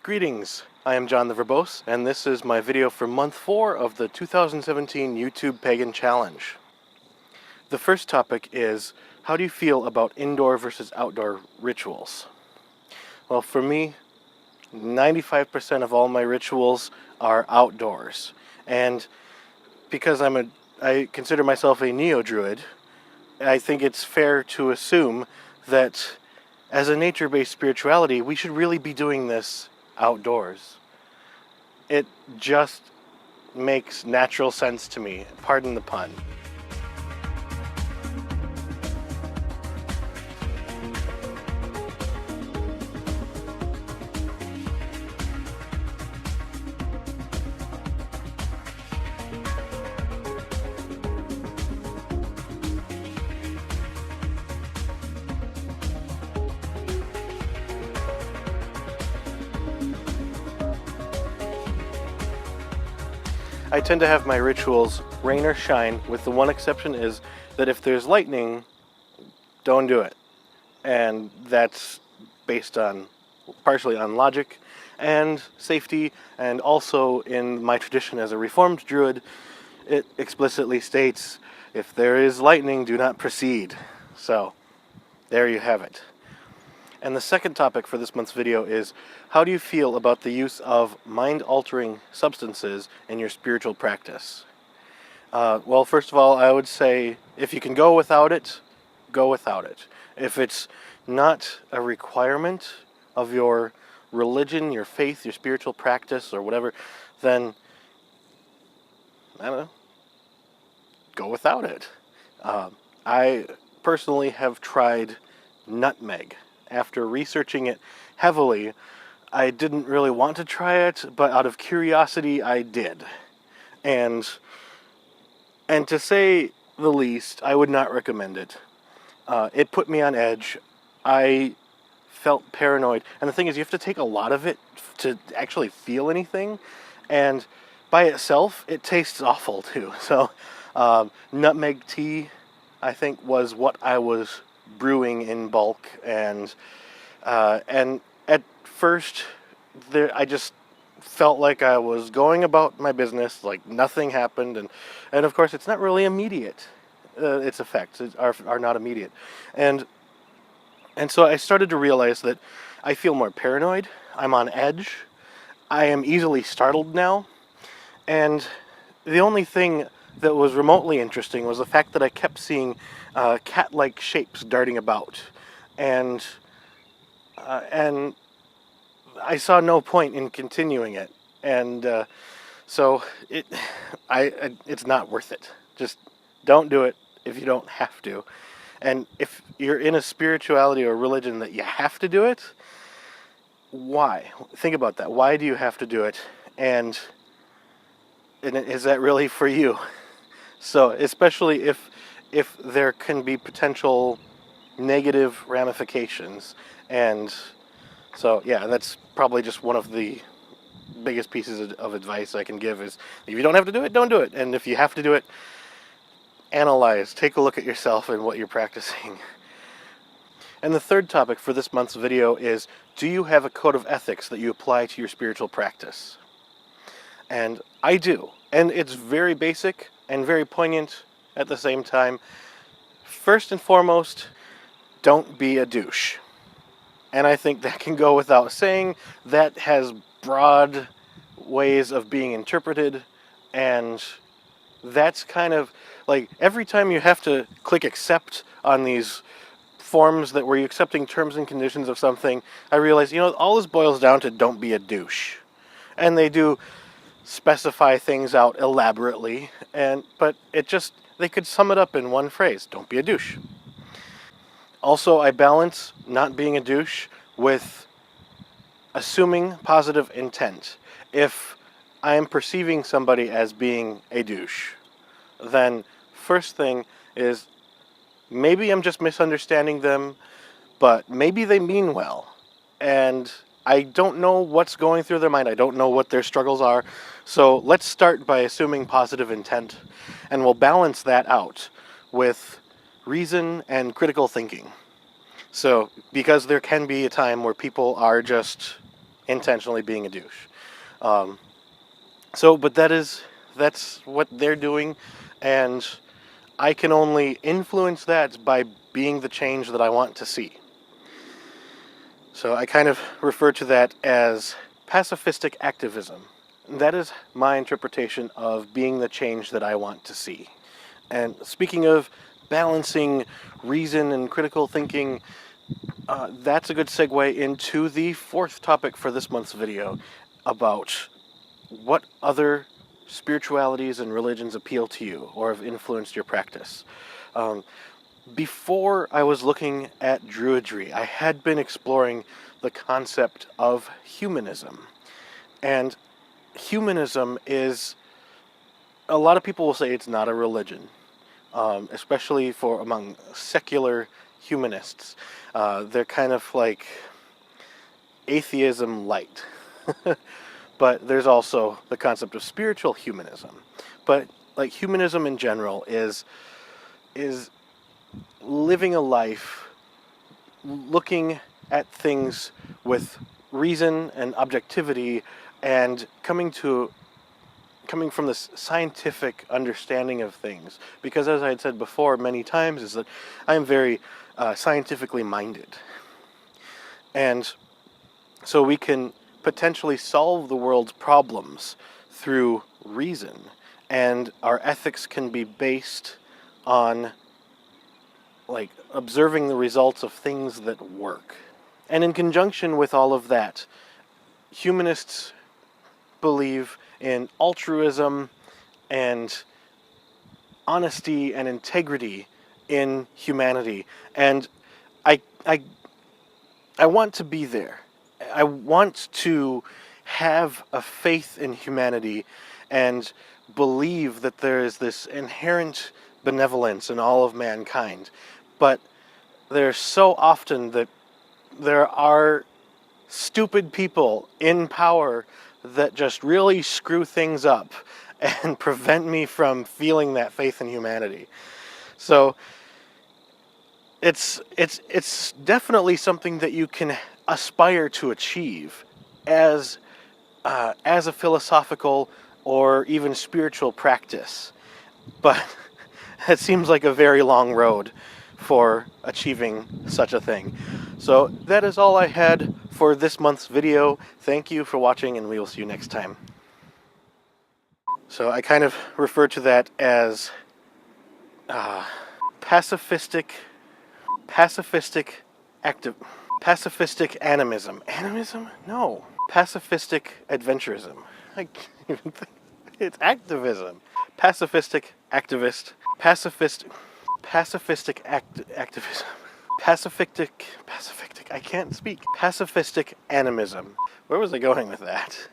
Greetings, I am John the Verbose, and this is my video for month 4 of the 2017 YouTube Pagan Challenge. The first topic is, how do you feel about indoor versus outdoor rituals? Well, for me, 95% of all my rituals are outdoors, and because I consider myself a Neo-Druid, I think it's fair to assume that as a nature-based spirituality, we should really be doing this outdoors. It just makes natural sense to me, pardon the pun. I tend to have my rituals rain or shine, with the one exception is that if there's lightning, don't do it. And that's based on, partially on logic and safety, and also in my tradition as a Reformed Druid, it explicitly states, if there is lightning, do not proceed. So, there you have it. And the second topic for this month's video is, how do you feel about the use of mind-altering substances in your spiritual practice? Well, first of all, I would say, if you can go without it, go without it. If it's not a requirement of your religion, your faith, your spiritual practice, or whatever, then, I don't know, go without it. I personally have tried nutmeg. After researching it heavily, I didn't really want to try it, but out of curiosity, I did. And to say the least, I would not recommend it. It put me on edge. I felt paranoid. And the thing is, you have to take a lot of it to actually feel anything. And by itself, it tastes awful too. So, nutmeg tea, I think, was what I was brewing in bulk, and at first I just felt like I was going about my business like nothing happened, and of course it's not really immediate. Its effects are not immediate, and so I started to realize that I feel more paranoid, I'm on edge, I am easily startled now, and the only thing that was remotely interesting was the fact that I kept seeing cat-like shapes darting about, and I saw no point in continuing it, and so it's not worth it. Just don't do it if you don't have to. And if you're in a spirituality or religion that you have to do it, why? Think about that. Why do you have to do it? And is that really for you? So, especially if there can be potential negative ramifications. And so, yeah, that's probably just one of the biggest pieces of advice I can give is, if you don't have to do it, don't do it. And if you have to do it, analyze, take a look at yourself and what you're practicing. And the third topic for this month's video is, do you have a code of ethics that you apply to your spiritual practice? And I do. And it's very basic and very poignant at the same time. First and foremost, don't be a douche. And I think that can go without saying. That has broad ways of being interpreted, and that's kind of like every time you have to click accept on these forms that where you're accepting terms and conditions of something, I realize, all this boils down to don't be a douche. And they do specify things out elaborately, but they could sum it up in one phrase: don't be a douche. Also, I balance not being a douche with assuming positive intent. If I am perceiving somebody as being a douche, then first thing is, maybe I'm just misunderstanding them, but maybe they mean well. And I don't know what's going through their mind. I don't know what their struggles are. So let's start by assuming positive intent, and we'll balance that out with reason and critical thinking. So, because there can be a time where people are just intentionally being a douche. But that's what they're doing, and I can only influence that by being the change that I want to see. So I kind of refer to that as pacifistic activism. That is my interpretation of being the change that I want to see. And speaking of balancing reason and critical thinking, that's a good segue into the fourth topic for this month's video about what other spiritualities and religions appeal to you or have influenced your practice. Before I was looking at druidry, I had been exploring the concept of humanism. And humanism is, a lot of people will say it's not a religion, especially among secular humanists. They're kind of like atheism light. But there's also the concept of spiritual humanism. But like humanism in general is living a life looking at things with reason and objectivity and coming from this scientific understanding of things. Because as I had said before many times, is that I am very scientifically minded. And so we can potentially solve the world's problems through reason, and our ethics can be based on like observing the results of things that work. And in conjunction with all of that, humanists believe in altruism and honesty and integrity in humanity, and I want to be there. I want to have a faith in humanity and believe that there is this inherent benevolence in all of mankind. But there's so often that there are stupid people in power that just really screw things up and prevent me from feeling that faith in humanity. So it's definitely something that you can aspire to achieve as a philosophical or even spiritual practice, but it seems like a very long road for achieving such a thing. So that is all I had for this month's video. Thank you for watching, and we will see you next time. So I kind of refer to that as pacifistic animism. Animism? No. Pacifistic adventurism. I can't even think. It's activism. Pacifistic activist. Pacifistic activism. Pacifistic. I can't speak. Pacifistic animism. Where was I going with that?